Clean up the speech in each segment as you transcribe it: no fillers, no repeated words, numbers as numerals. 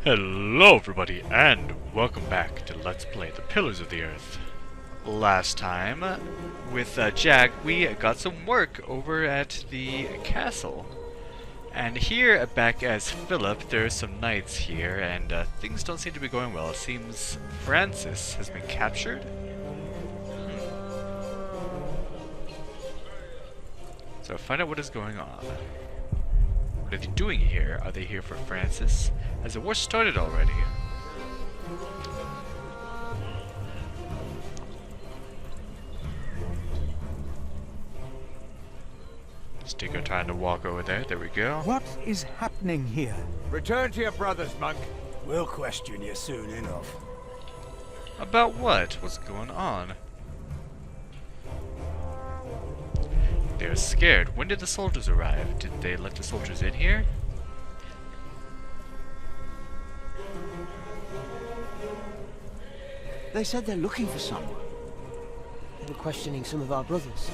Hello everybody, and welcome back to Let's Play The Pillars of the Earth. Last time, with Jack, we got some work over at the castle. And here, back as Philip, there are some knights here, and things don't seem to be going well. It seems Francis has been captured? So find out what is going on. What are they doing here? Are they here for Francis? Has the war started already? Let's take our time to walk over there. There we go. What is happening here? Return to your brothers, monk. We'll question you soon enough. About what? What's going on? They're scared. When did the soldiers arrive? Did they let the soldiers in here? They said they're looking for someone. They were questioning some of our brothers.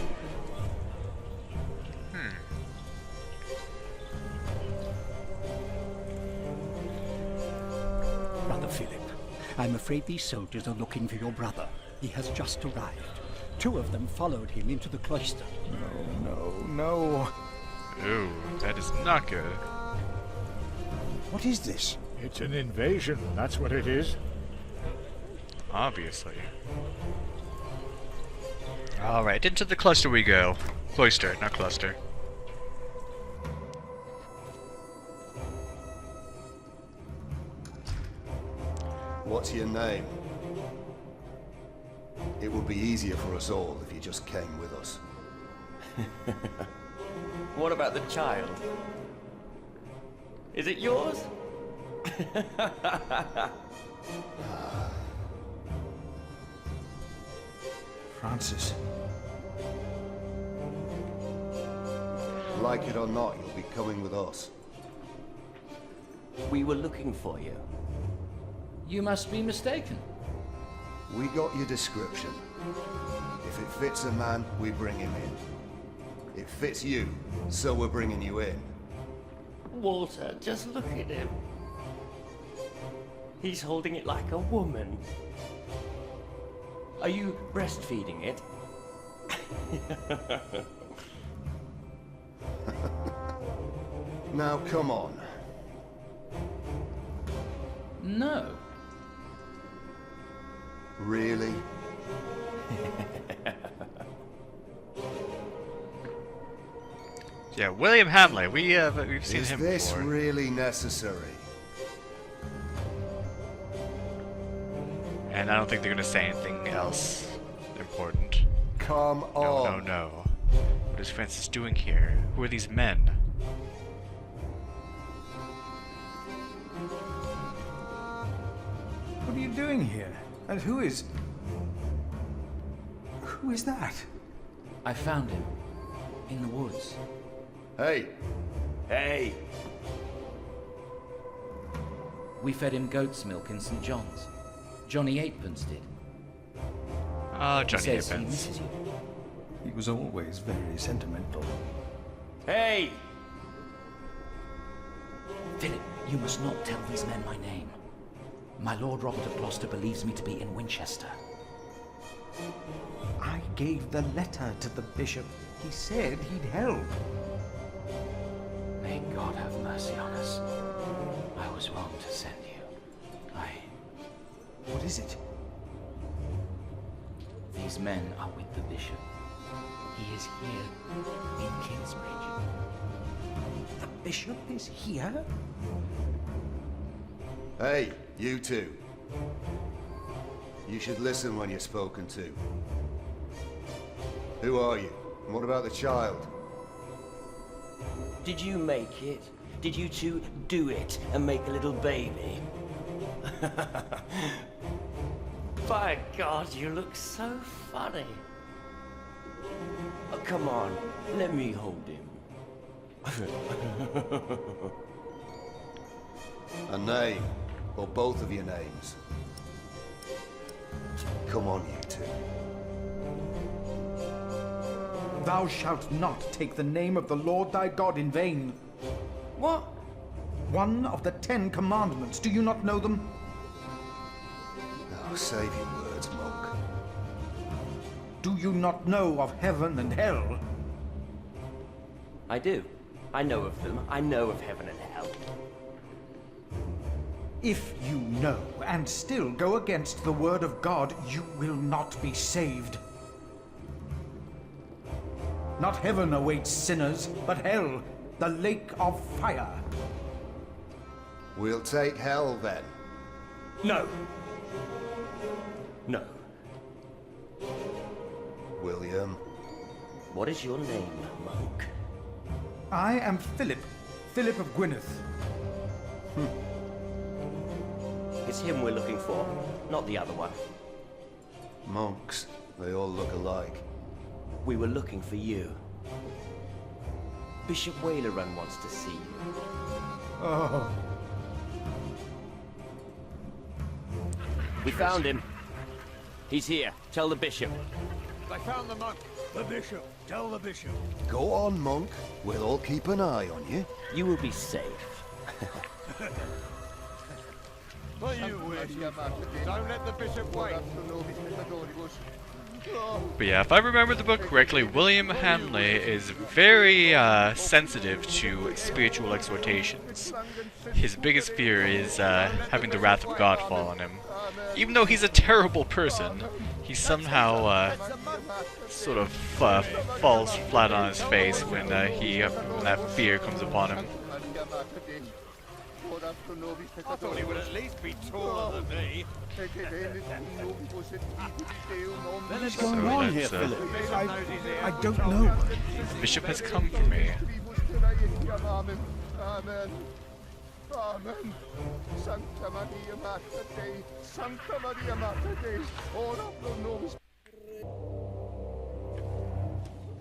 Brother Philip, I'm afraid these soldiers are looking for your brother. He has just arrived. 2 of them followed him into the cloister. No. Ooh, that is not good. What is this? It's an invasion, that's what it is. Obviously. Alright, into the cluster we go. Cloister, not cluster. What's your name? It would be easier for us all if you just came with us. What about the child? Is it yours? Francis. Like it or not, you'll be coming with us. We were looking for you. You must be mistaken. We got your description. If it fits a man, we bring him in. It fits you, so we're bringing you in. Walter, just look at him. He's holding it like a woman. Are you breastfeeding it? Now, come on. No. Really? Yeah, William Hamley. We've seen Is him this before. really necessary? And I don't think they're gonna say anything else important. Come No, on. no. What is Francis doing here? Who are these men? What are you doing here? And who is that? I found him. In the woods. Hey, Hey! We fed him goat's milk in St. John's. Johnny Eightpence did. Ah, He Johnny says he Evans. misses you. He was always very sentimental. Hey! Philip, you must not tell these men my name. My Lord Robert of Gloucester believes me to be in Winchester. I gave the letter to the bishop. He said he'd help. May God have mercy on us. I was wrong to send you. What is it? These men are with the bishop. He is here in Kingsbridge. The bishop is here? hey, you two. You should listen when you're spoken to. Who are you? And what about the child? Did you make it? Did you two do it and make a little baby? By God, you look so funny. Oh, come on, let me hold him. A name, or both of your names. Come on, you two. Thou shalt not take the name of the Lord thy God in vain. What? One of the 10 Commandments. Do you not know them? Oh, save your words, monk. Do you not know of heaven and hell? I do. I know of them. I know of heaven and hell. If you know and still go against the word of God, you will not be saved. Not heaven awaits sinners, but hell, the lake of fire. We'll take hell then. No. No. William. What is your name, monk? I am Philip, Philip of Gwynedd. It's him we're looking for, not the other one. Monks, they all look alike. We were looking for you. Bishop Wailerun wants to see you. Oh. We found him. He's here. Tell the bishop. They found the monk. The bishop. Tell the bishop. Go on, monk. We'll all keep an eye on you. You will be safe. Well, you wish. Don't let the bishop wait. But yeah, if I remember the book correctly, William Hanley is very sensitive to spiritual exhortations. His biggest fear is having the wrath of God fall on him. Even though he's a terrible person, he somehow sort of falls flat on his face when that fear comes upon him. I thought he would at least be taller than me. What's So going on here, let's, Philip? I don't know. The bishop has come for me. Amen. Amen. Sancta Maria Mater Dei. Sancta Maria Mater Dei. Ora pro nobis.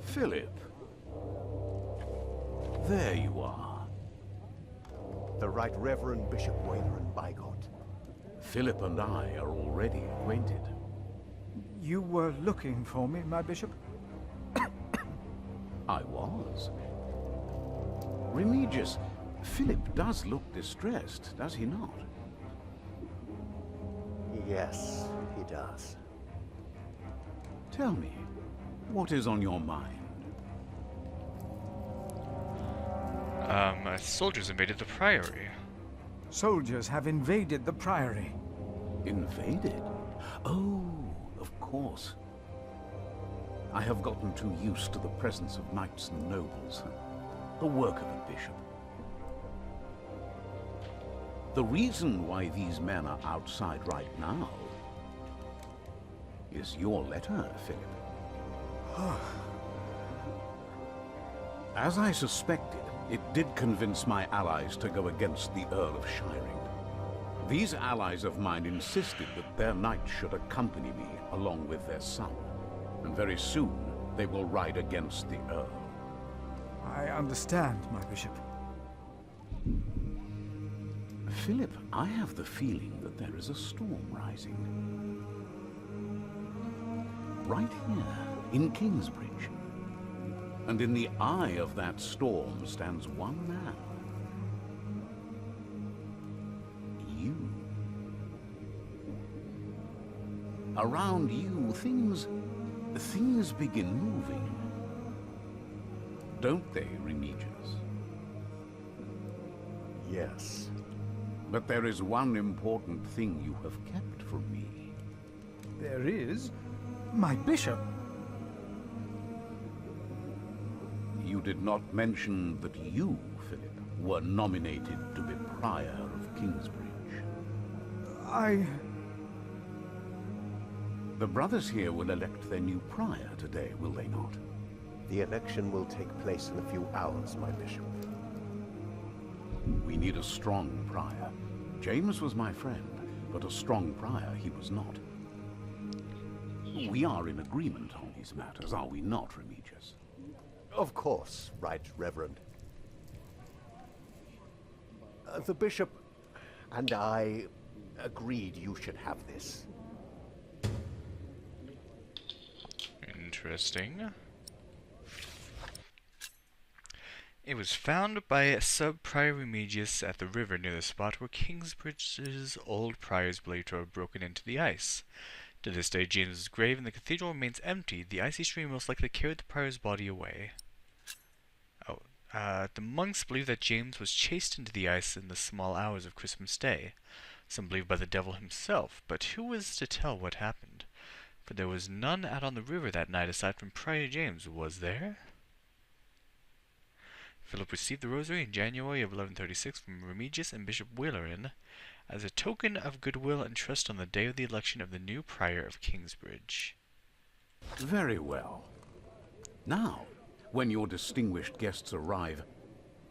Philip. There you are. The Right Reverend Bishop Wailerun, by God. Philip and I are already acquainted. You were looking for me, my bishop? I was. Remigius, Philip does look distressed, does he not? Yes, he does. Tell me, what is on your mind? Soldiers invaded the priory. Soldiers have invaded the priory. Invaded? Oh, of course. I have gotten too used to the presence of knights and nobles, the work of a bishop. The reason why these men are outside right now is your letter, Philip. As I suspected, it did convince my allies to go against the Earl of Shiring. These allies of mine insisted that their knight should accompany me along with their son, and very soon they will ride against the Earl. I understand, my bishop. Philip, I have the feeling that there is a storm rising. Right here, in Kingsbridge. And in the eye of that storm stands one man. You. Around you, things begin moving. Don't they, Remigius? Yes. But there is one important thing you have kept from me. There is? My bishop? You did not mention that you, Philip, were nominated to be Prior of Kingsbridge. The brothers here will elect their new Prior today, will they not? The election will take place in a few hours, my bishop. We need a strong Prior. James was my friend, but a strong Prior he was not. We are in agreement on these matters, are we not, Remigius? Of course, Right Reverend. The bishop and I agreed you should have this. Interesting. It was found by Sub-Prior Remigius at the river near the spot where Kingsbridge's old priors believed to have broken into the ice. To this day, James's grave in the cathedral remains empty. The icy stream most likely carried the prior's body away. The monks believe that James was chased into the ice in the small hours of Christmas Day. Some believe by the devil himself, but who was to tell what happened? For there was none out on the river that night aside from Prior James, was there? Philip received the rosary in January of 1136 from Remigius and Bishop Waleran as a token of goodwill and trust on the day of the election of the new prior of Kingsbridge. Very well. Now, when your distinguished guests arrive,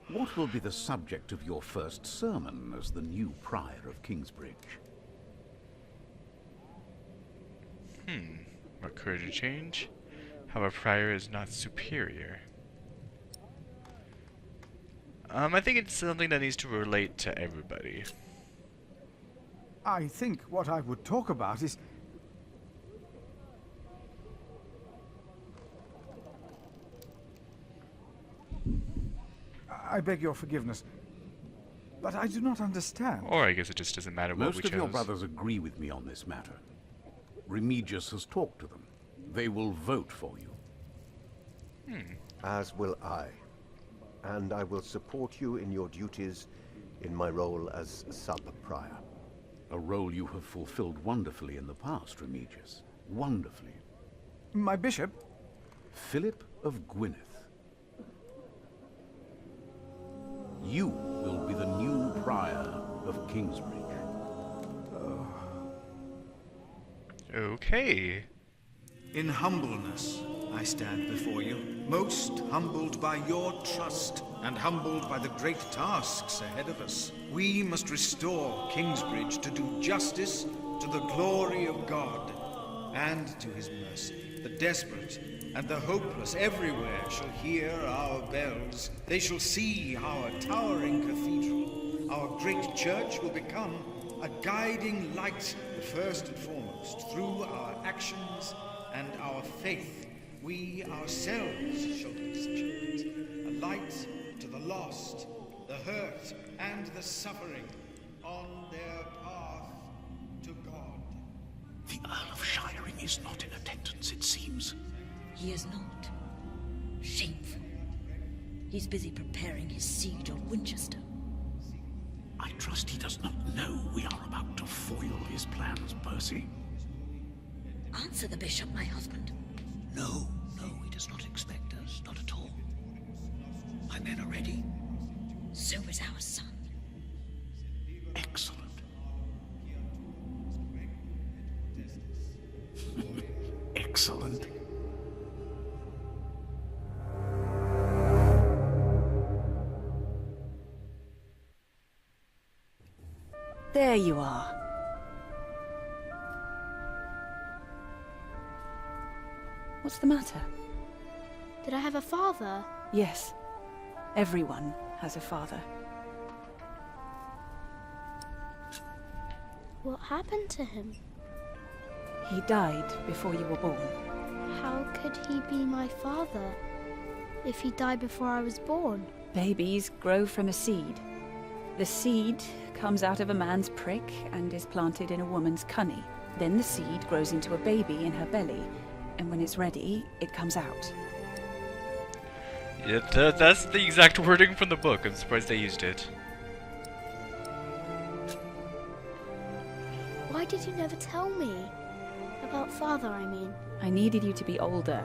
what will be the subject of your first sermon as the new prior of Kingsbridge? What courage to change? How a prior is not superior. I think it's something that needs to relate to everybody. I think what I would talk about is... I beg your forgiveness, but I do not understand. Or I guess it just doesn't matter what we chose. Most of your brothers agree with me on this matter. Remigius has talked to them. They will vote for you. As will I. And I will support you in your duties in my role as sub-prior. A role you have fulfilled wonderfully in the past, Remigius. Wonderfully. My bishop? Philip of Gwynedd. You will be the new prior of Kingsbridge. Okay. In humbleness, I stand before you, most humbled by your trust and humbled by the great tasks ahead of us. We must restore Kingsbridge to do justice to the glory of God and to his mercy. The desperate and the hopeless everywhere shall hear our bells. They shall see our towering cathedral. Our great church will become a guiding light, first and foremost, through our actions and our faith. We ourselves shall be such a light, a light to the lost, the hurt, and the suffering on their path to God. The Earl of Shiring is not in attendance, it seems. He is not. Shameful. He's busy preparing his siege on Winchester. I trust he does not know we are about to foil his plans, Percy. Answer the bishop, my husband. No, he does not expect us, not at all. My men are ready. So is our son. Excellent. Excellent. There you are. What's the matter? Did I have a father? Yes. Everyone has a father. What happened to him? He died before you were born. How could he be my father if he died before I was born? Babies grow from a seed. The seed comes out of a man's prick and is planted in a woman's cunny. Then the seed grows into a baby in her belly, and when it's ready, it comes out. Yeah, that's the exact wording from the book. I'm surprised they used it. Why did you never tell me? About father, I mean. I needed you to be older.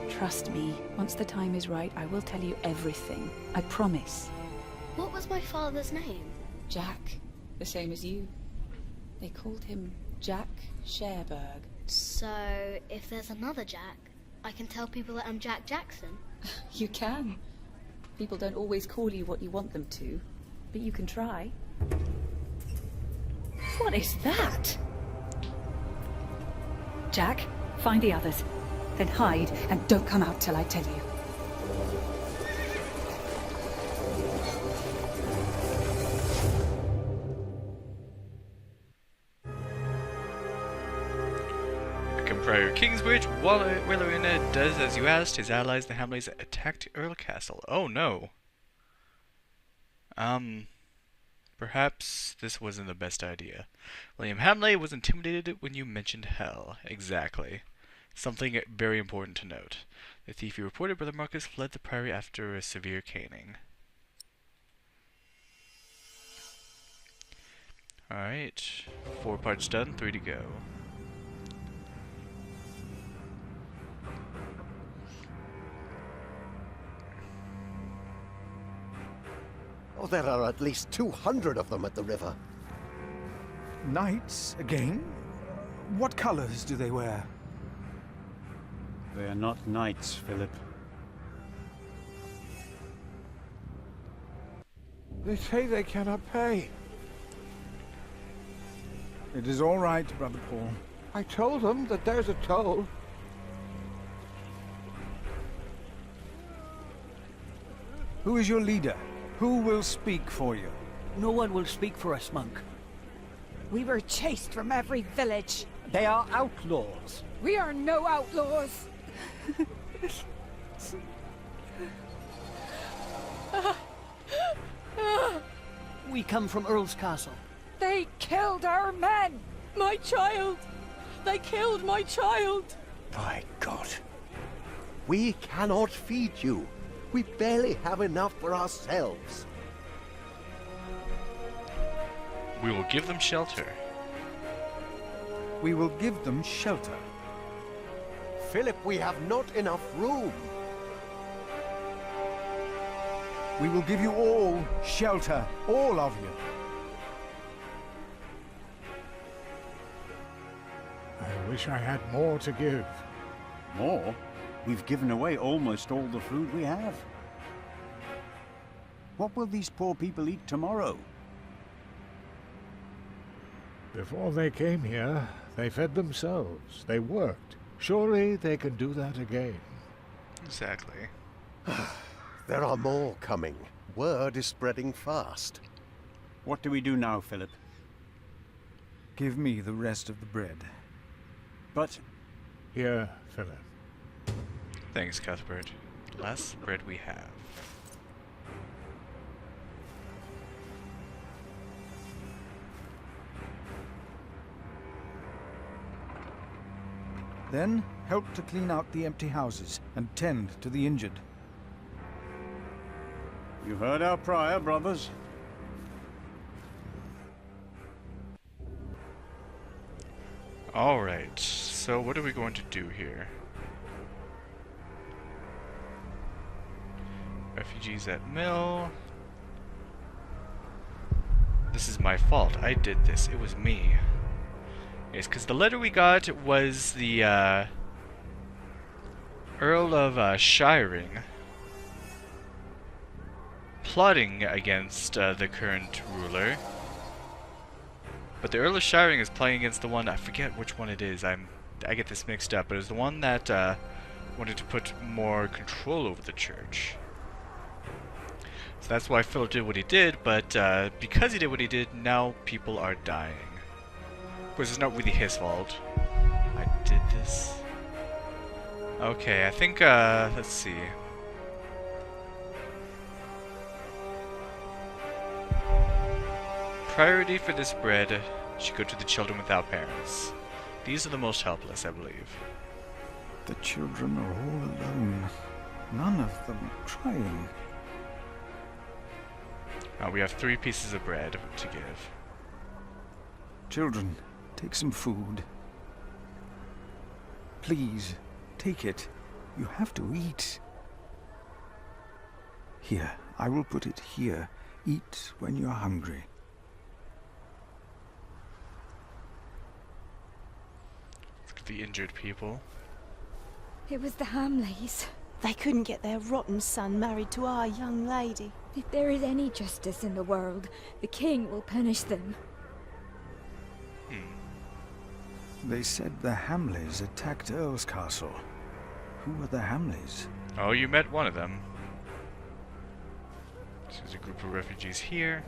Trust me, once the time is right, I will tell you everything. I promise. What was my father's name? Jack, the same as you. They called him Jack Sherberg. So, if there's another Jack, I can tell people that I'm Jack Jackson? You can. People don't always call you what you want them to, but you can try. What is that? Jack, find the others. Then hide and don't come out till I tell you. Prior Kingsbridge, Willowin does as you asked. His allies, the Hamleys, attacked Earls Castle. Oh no. Perhaps this wasn't the best idea. William Hamley was intimidated when you mentioned hell. Exactly. Something very important to note. The thief you reported, Brother Marcus, fled the priory after a severe caning. Alright. 4 parts done, 3 to go. Oh, there are at least 200 of them at the river. Knights, again? What colors do they wear? They are not knights, Philip. They say they cannot pay. It is all right, Brother Paul. I told them that there's a toll. Who is your leader? Who will speak for you? No one will speak for us, monk. We were chased from every village. They are outlaws. We are no outlaws. We come from Earls Castle. They killed our men! My child! They killed my child! By God. We cannot feed you. We barely have enough for ourselves. We will give them shelter. We will give them shelter. Philip, we have not enough room. We will give you all shelter, all of you. I wish I had more to give. More? We've given away almost all the food we have. What will these poor people eat tomorrow? Before they came here, they fed themselves. They worked. Surely they can do that again. Exactly. There are more coming. Word is spreading fast. What do we do now, Philip? Give me the rest of the bread. But... Here, Philip. Thanks, Cuthbert. Less bread we have. Then, help to clean out the empty houses and tend to the injured. You heard our prior, brothers. Alright, so what are we going to do here? Refugees at mill. This is my fault. I did this. It was me. Yes, because the letter we got was the Earl of Shiring plotting against the current ruler. But the Earl of Shiring is playing against the one, I forget which one it is. I get this mixed up, but it was the one that wanted to put more control over the church. So that's why Philip did what he did, but because he did what he did, now people are dying. Of course, it's not really his fault. I did this. Okay, I think, let's see. Priority for this bread should go to the children without parents. These are the most helpless, I believe. The children are all alone. None of them crying. We have 3 pieces of bread to give. Children, take some food. Please, take it. You have to eat. Here, I will put it here. Eat when you're hungry. Look at the injured people. It was the Hamleys. They couldn't get their rotten son married to our young lady. If there is any justice in the world, the king will punish them. They said the Hamleys attacked Earls Castle. Who are the Hamleys? Oh, you met one of them. There's a group of refugees here.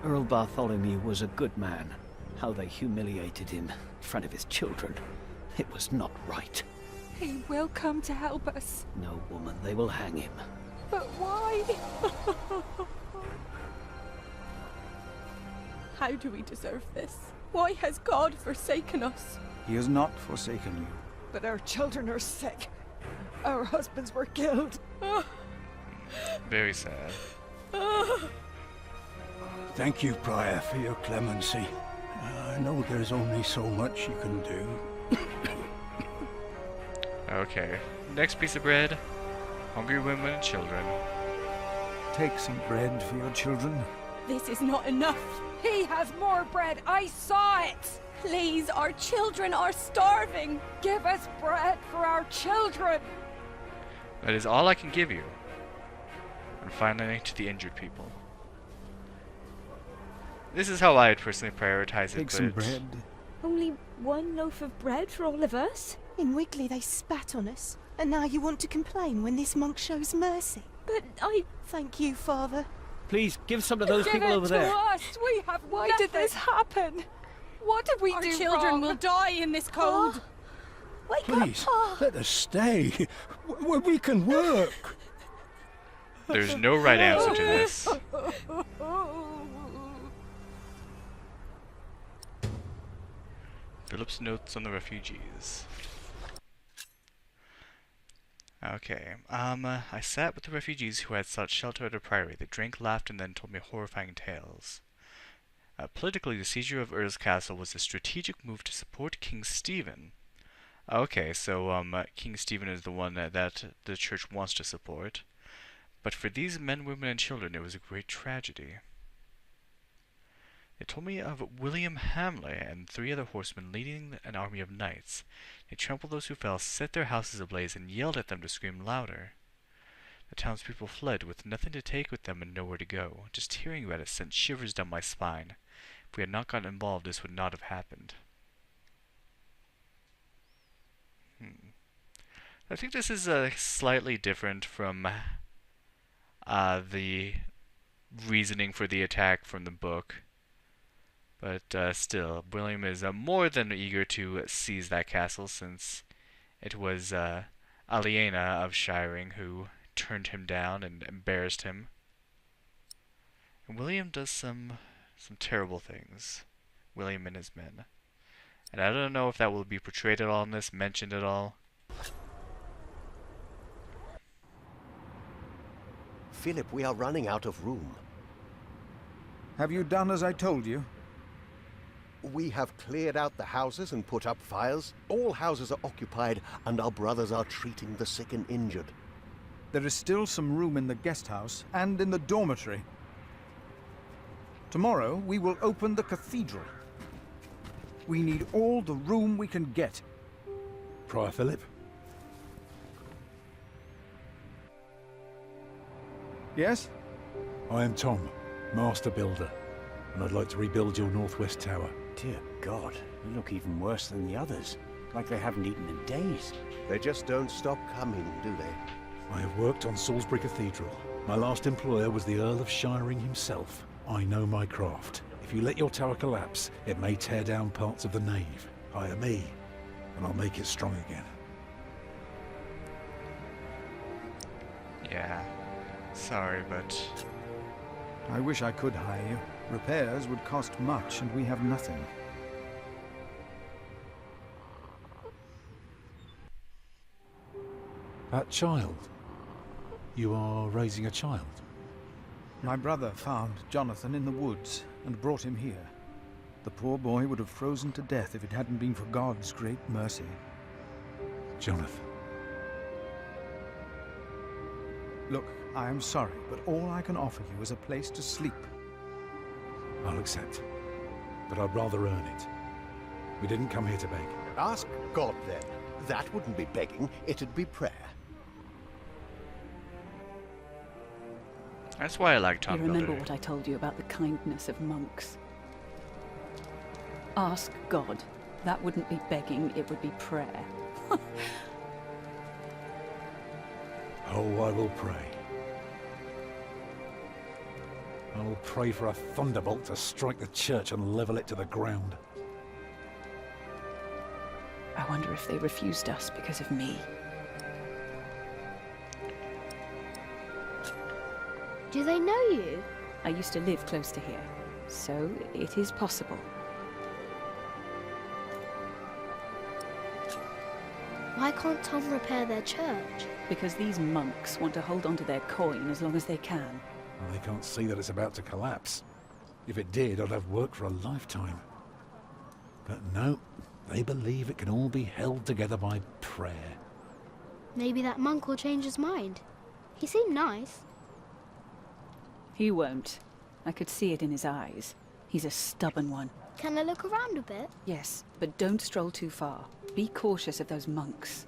Earl Bartholomew was a good man. how they humiliated him in front of his children. It was not right. He will come to help us. No, woman, they will hang him. But why? How do we deserve this? Why has God forsaken us? He has not forsaken you. But our children are sick. Our husbands were killed. Very sad. Thank you, Prior, for your clemency. I know there's only so much you can do. Okay. Next piece of bread. Hungry women and children. Take some bread for your children. This is not enough. He has more bread. I saw it. Please, our children are starving. Give us bread for our children. That is all I can give you. And finally, to the injured people. This is how I would personally prioritize it. Take some bread. Only one loaf of bread for all of us? In Wiggly they spat on us. And now you want to complain when this monk shows mercy. But I... Thank you, Father. Please, give some of those people over Give it there. to us. We have Why did this happen? What did we do? Our children will die in this cold. Wake Please, up, let us stay. We can work. There's no right answer to this. Philip's notes on the refugees. Okay, I sat with the refugees who had sought shelter at a priory. They drank, laughed, and then told me horrifying tales. Politically, the seizure of Earls Castle was a strategic move to support King Stephen. Okay, so King Stephen is the one that the church wants to support. But for these men, women, and children, it was a great tragedy. They told me of William Hamley and 3 other horsemen leading an army of knights. They trampled those who fell, set their houses ablaze, and yelled at them to scream louder. The townspeople fled with nothing to take with them and nowhere to go. Just hearing about it sent shivers down my spine. If we had not gotten involved, this would not have happened. I think this is slightly different from the reasoning for the attack from the book. But still, William is more than eager to seize that castle, since it was Aliena of Shiring who turned him down and embarrassed him. And William does some terrible things. William and his men. And I don't know if that will be portrayed at all in this, mentioned at all. Philip, we are running out of room. Have you done as I told you? We have cleared out the houses and put up fires. All houses are occupied, and our brothers are treating the sick and injured. There is still some room in the guest house and in the dormitory. Tomorrow, we will open the cathedral. We need all the room we can get. Prior Philip? Yes? I am Tom, Master Builder, and I'd like to rebuild your northwest tower. Dear God, you look even worse than the others. Like they haven't eaten in days. They just don't stop coming, do they? I have worked on Salisbury Cathedral. My last employer was the Earl of Shiring himself. I know my craft. If you let your tower collapse, it may tear down parts of the nave. Hire me, and I'll make it strong again. Yeah. Sorry, but... I wish I could hire you. Repairs would cost much, and we have nothing. That child? You are raising a child? My brother found Jonathan in the woods and brought him here. The poor boy would have frozen to death if it hadn't been for God's great mercy. Jonathan. Look, I am sorry, but all I can offer you is a place to sleep. I'll accept. But I'd rather earn it. We didn't come here to beg. Ask God, then. That wouldn't be begging, it'd be prayer. That's why I like Tom You remember Builder. what I told you about the kindness of monks? Ask God. That wouldn't be begging, it would be prayer. Oh, I will pray. I will pray for a thunderbolt to strike the church and level it to the ground. I wonder if they refused us because of me. Do they know you? I used to live close to here, so it is possible. Why can't Tom repair their church? Because these monks want to hold on to their coin as long as they can. Well, they can't see that it's about to collapse. If it did, I'd have work for a lifetime. But no, they believe it can all be held together by prayer. Maybe that monk will change his mind. He seemed nice. He won't. I could see it in his eyes. He's a stubborn one. Can I look around a bit? Yes, but don't stroll too far. Be cautious of those monks.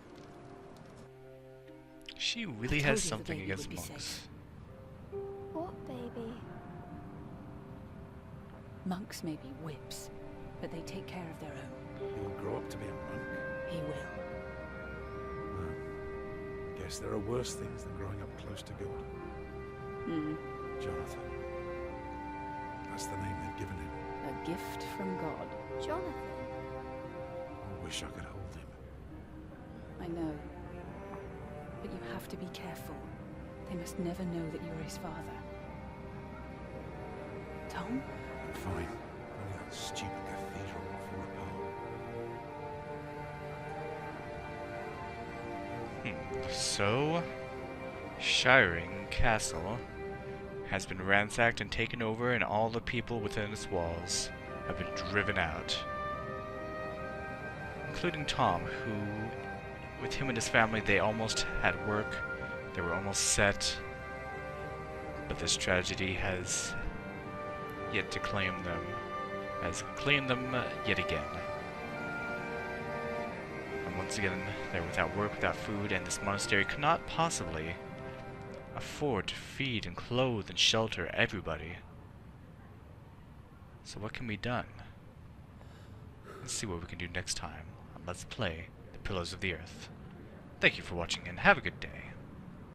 She really has something against monks. What baby? Monks may be whips, but they take care of their own. He'll grow up to be a monk. He will. Well, guess there are worse things than growing up close to God. Jonathan. That's the name they've given him. A gift from God. Jonathan? I wish I could hold him. I know. But you have to be careful. They must never know that you're his father. Tom? I'm fine. Only that stupid cathedral will fall apart. So, Earls Castle has been ransacked and taken over, and all the people within its walls have been driven out. Including Tom, who, with him and his family, they almost had work, they were almost set, but this tragedy has yet to claim them, yet again. And once again, they're without work, without food, and this monastery could not possibly afford to feed and clothe and shelter everybody. So what can be done? Let's see what we can do next time on Let's Play the Pillars of the Earth. Thank you for watching and have a good day.